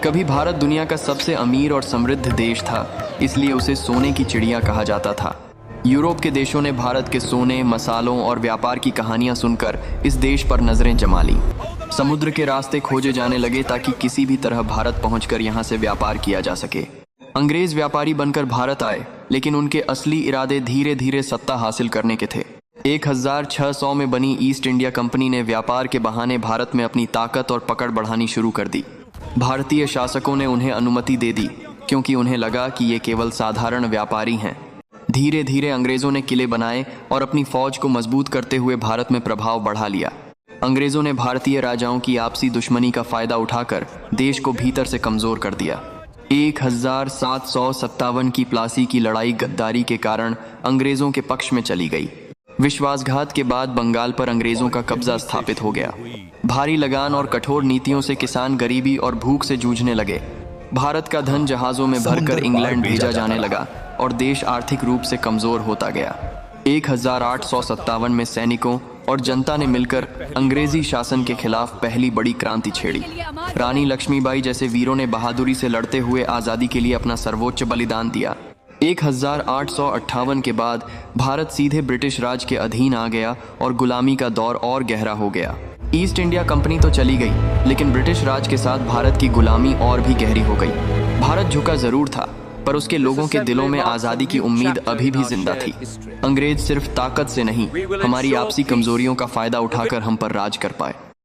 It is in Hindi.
कभी भारत दुनिया का सबसे अमीर और समृद्ध देश था, इसलिए उसे सोने की चिड़िया कहा जाता था। यूरोप के देशों ने भारत के सोने, मसालों और व्यापार की कहानियां सुनकर इस देश पर नजरें जमा ली। समुद्र के रास्ते खोजे जाने लगे ताकि किसी भी तरह भारत पहुंचकर यहां से व्यापार किया जा सके। अंग्रेज व्यापारी बनकर भारत आए, लेकिन उनके असली इरादे धीरे धीरे सत्ता हासिल करने के थे। 1600 में बनी ईस्ट इंडिया कंपनी ने व्यापार के बहाने भारत में अपनी ताकत और पकड़ बढ़ानी शुरू कर दी। भारतीय शासकों ने उन्हें अनुमति दे दी, क्योंकि उन्हें लगा कि ये केवल साधारण व्यापारी हैं। धीरे धीरे अंग्रेजों ने किले बनाए और अपनी फौज को मजबूत करते हुए भारत में प्रभाव बढ़ा लिया। अंग्रेजों ने भारतीय राजाओं की आपसी दुश्मनी का फायदा उठाकर देश को भीतर से कमजोर कर दिया। 1757 की प्लासी की लड़ाई गद्दारी के कारण अंग्रेजों के पक्ष में चली गई। विश्वासघात के बाद बंगाल पर अंग्रेजों का कब्जा स्थापित हो गया। भारी लगान और कठोर नीतियों से किसान गरीबी और भूख से जूझने लगे। भारत का धन जहाजों में भरकर इंग्लैंड भेजा जाने लगा और देश आर्थिक रूप से कमजोर होता गया। 1857 में सैनिकों और जनता ने मिलकर अंग्रेजी शासन के खिलाफ पहली बड़ी क्रांति छेड़ी। रानी लक्ष्मीबाई जैसे वीरों ने बहादुरी से लड़ते हुए आज़ादी के लिए अपना सर्वोच्च बलिदान दिया। 1858 के बाद भारत सीधे ब्रिटिश राज के अधीन आ गया और गुलामी का दौर और गहरा हो गया। ईस्ट इंडिया कंपनी तो चली गई, लेकिन ब्रिटिश राज के साथ भारत की गुलामी और भी गहरी हो गई। भारत झुका जरूर था, पर उसके लोगों के दिलों में आज़ादी की उम्मीद अभी भी जिंदा थी। अंग्रेज सिर्फ ताकत से नहीं, हमारी आपसी कमजोरियों का फायदा उठाकर हम पर राज कर पाए।